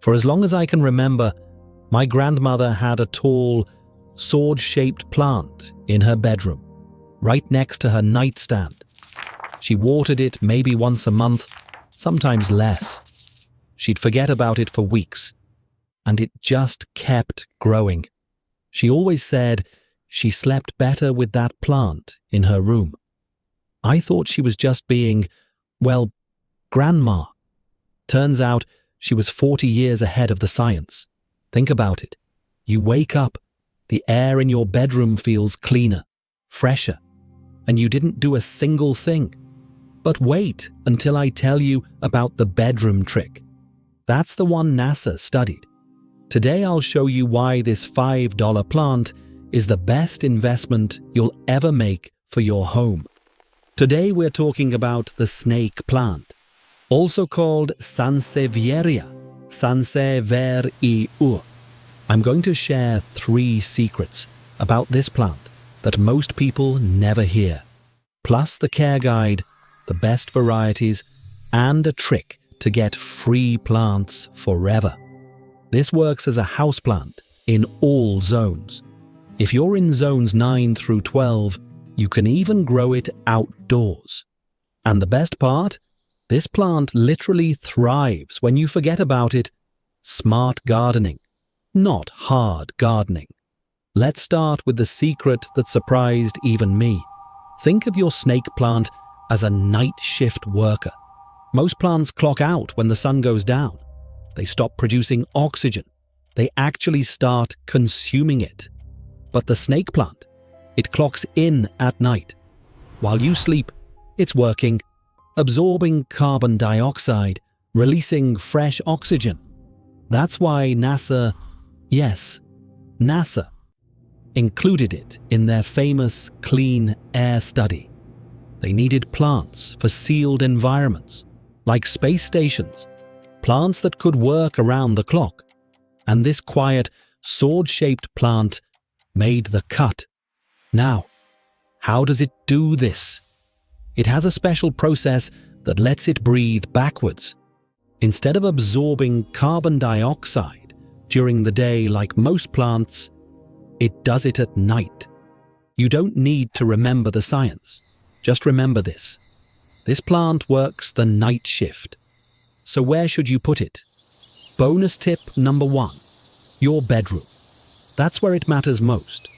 For as long as I can remember, my grandmother had a tall, sword-shaped plant in her bedroom, right next to her nightstand. She watered it maybe once a month, sometimes less. She'd forget about it for weeks, and it just kept growing. She always said she slept better with that plant in her room. I thought she was just being, well, grandma. Turns out she was 40 years ahead of the science. Think about it. You wake up, the air in your bedroom feels cleaner, fresher, and you didn't do a single thing. But wait until I tell you about the bedroom trick. That's the one NASA studied. Today I'll show you why this $5 plant is the best investment you'll ever make for your home. Today we're talking about the snake plant, also called Sansevieria, Sanseveriu. I'm going to share 3 secrets about this plant that most people never hear, plus the care guide, the best varieties, and a trick to get free plants forever. This works as a houseplant in all zones. If you're in zones 9 through 12, you can even grow it outdoors. And the best part? This plant literally thrives when you forget about it. Smart gardening, not hard gardening. Let's start with the secret that surprised even me. Think of your snake plant as a night shift worker. Most plants clock out when the sun goes down. They stop producing oxygen. They actually start consuming it. But the snake plant, it clocks in at night. While you sleep, it's working, absorbing carbon dioxide, releasing fresh oxygen. That's why NASA, yes, NASA, included it in their famous clean air study. They needed plants for sealed environments, like space stations, plants that could work around the clock. And this quiet, sword-shaped plant made the cut. Now, how does it do this? It has a special process that lets it breathe backwards. Instead of absorbing carbon dioxide during the day like most plants, it does it at night. You don't need to remember the science. Just remember this. This plant works the night shift. So where should you put it? Bonus tip number 1, your bedroom. That's where it matters most.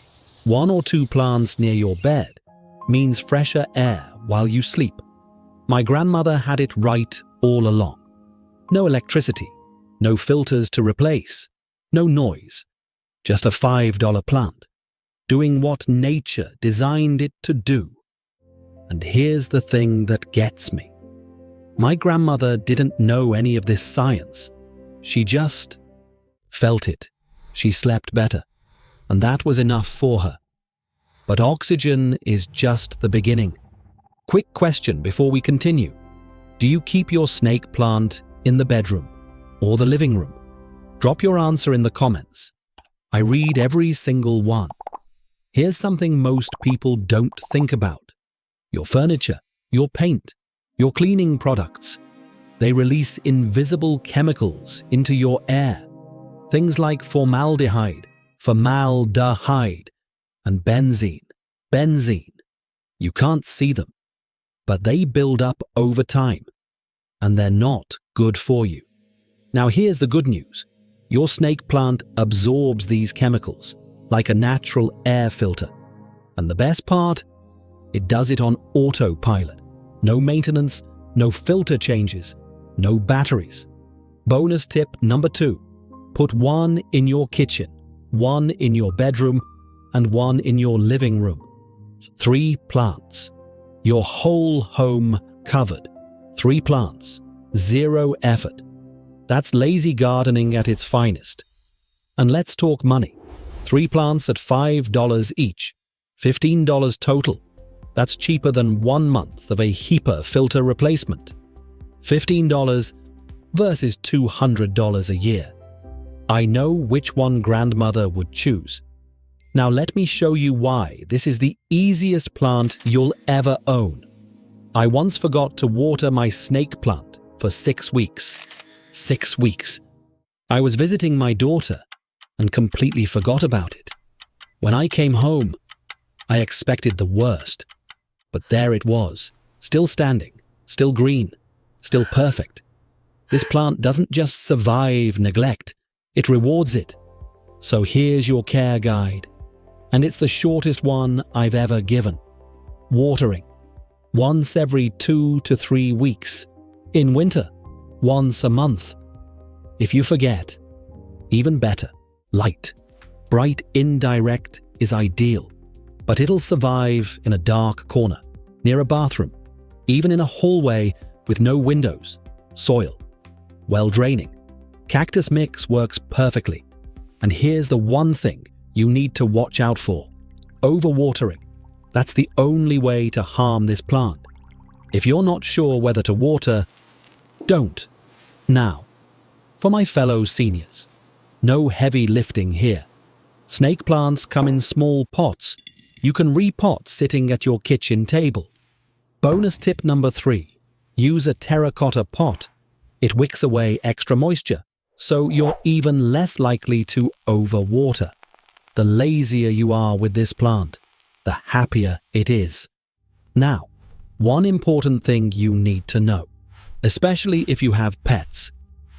1 or 2 plants near your bed means fresher air while you sleep. My grandmother had it right all along. No electricity, no filters to replace, no noise. Just a $5 plant, doing what nature designed it to do. And here's the thing that gets me. My grandmother didn't know any of this science. She just felt it. She slept better, and that was enough for her. But oxygen is just the beginning. Quick question before we continue. Do you keep your snake plant in the bedroom or the living room? Drop your answer in the comments. I read every single one. Here's something most people don't think about. Your furniture, your paint, your cleaning products. They release invisible chemicals into your air. Things like formaldehyde, formaldehyde, and benzene. You can't see them, but they build up over time, and they're not good for you. Now here's the good news. Your snake plant absorbs these chemicals like a natural air filter. And the best part? It does it on autopilot. No maintenance, no filter changes, no batteries. Bonus tip number 2. Put 1 in your kitchen, 1 in your bedroom, and 1 in your living room. 3 plants. Your whole home covered. 3 plants. 0 effort. That's lazy gardening at its finest. And let's talk money. 3 plants at $5 each. $15 total. That's cheaper than 1 month of a HEPA filter replacement. $15 versus $200 a year. I know which one grandmother would choose. Now let me show you why this is the easiest plant you'll ever own. I once forgot to water my snake plant for 6 weeks. 6 weeks. I was visiting my daughter and completely forgot about it. When I came home, I expected the worst. But there it was, still standing, still green, still perfect. This plant doesn't just survive neglect, it rewards it. So here's your care guide. And it's the shortest one I've ever given. Watering. Once every 2 to 3 weeks. In winter, once a month. If you forget, even better, light. Bright indirect is ideal, but it'll survive in a dark corner, near a bathroom, even in a hallway with no windows, soil. Well draining. Cactus mix works perfectly. And here's the one thing you need to watch out for. Overwatering. That's the only way to harm this plant. If you're not sure whether to water, don't. Now, for my fellow seniors, no heavy lifting here. Snake plants come in small pots. You can repot sitting at your kitchen table. Bonus tip number 3. Use a terracotta pot. It wicks away extra moisture, so you're even less likely to overwater. The lazier you are with this plant, the happier it is. Now, one important thing you need to know, especially if you have pets.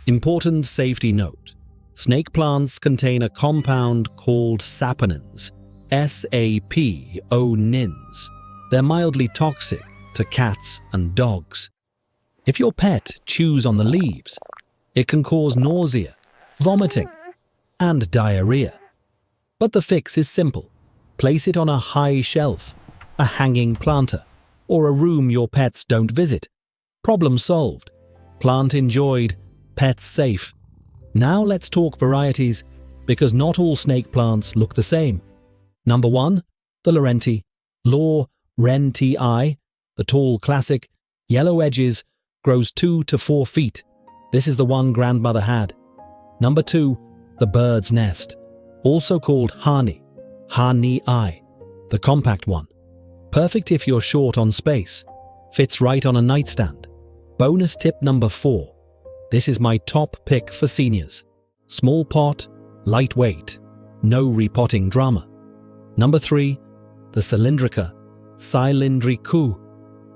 Important safety note. Snake plants contain a compound called saponins, S-A-P-O-Nins. They're mildly toxic to cats and dogs. If your pet chews on the leaves, it can cause nausea, vomiting, and diarrhea. But the fix is simple. Place it on a high shelf, a hanging planter, or a room your pets don't visit. Problem solved. Plant enjoyed, pets safe. Now let's talk varieties, because not all snake plants look the same. Number 1, the Laurenti, the tall classic, yellow edges, grows 2 to 4 feet. This is the one grandmother had. Number 2, the bird's nest, also called Hani, the compact one. Perfect if you're short on space. Fits right on a nightstand. Bonus tip number 4. This is my top pick for seniors. Small pot, lightweight, no repotting drama. Number 3, the Cylindricum,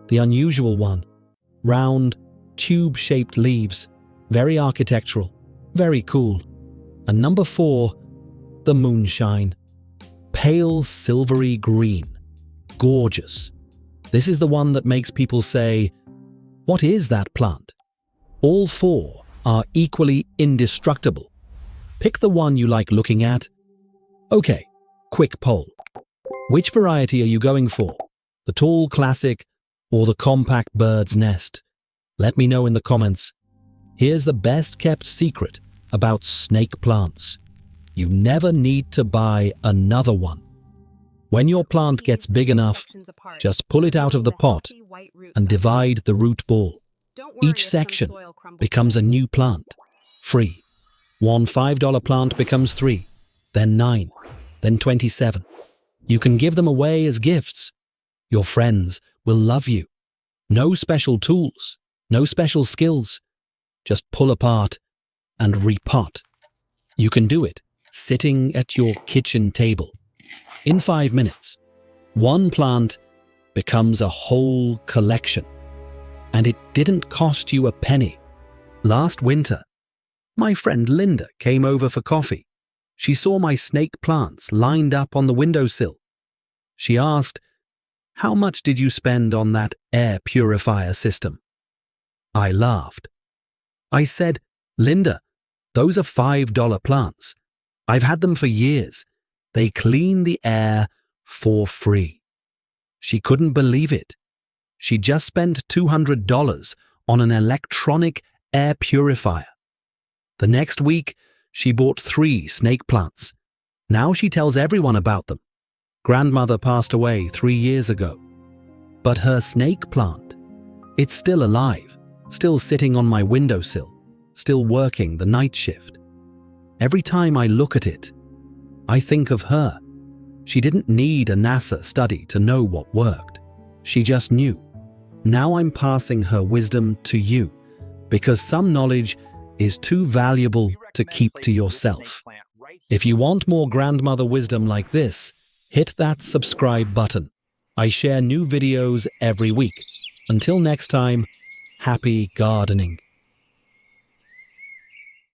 the unusual one. Round, tube-shaped leaves, very architectural, very cool. And number 4, the Moonshine. Pale silvery green. Gorgeous. This is the one that makes people say, "What is that plant?" All 4 are equally indestructible. Pick the one you like looking at. Okay, quick poll. Which variety are you going for? The tall classic or the compact bird's nest? Let me know in the comments. Here's the best kept secret about snake plants. You never need to buy another one. When your plant gets big enough, just pull it out of the pot and divide the root ball. Each section becomes a new plant, free. One $5 plant becomes 3, then 9, then 27. You can give them away as gifts. Your friends will love you. No special tools, no special skills. Just pull apart and repot. You can do it sitting at your kitchen table. In 5 minutes, one plant becomes a whole collection. And it didn't cost you a penny. Last winter, my friend Linda came over for coffee. She saw my snake plants lined up on the windowsill. She asked, "How much did you spend on that air purifier system?" I laughed. I said, "Linda, those are $5 plants. I've had them for years. They clean the air for free." She couldn't believe it. She just spent $200 on an electronic air purifier. The next week, she bought 3 snake plants. Now she tells everyone about them. Grandmother passed away 3 years ago. But her snake plant, it's still alive, still sitting on my windowsill, still working the night shift. Every time I look at it, I think of her. She didn't need a NASA study to know what worked. She just knew. Now I'm passing her wisdom to you, because some knowledge is too valuable to keep to yourself. If you want more grandmother wisdom like this, hit that subscribe button. I share new videos every week. Until next time, happy gardening.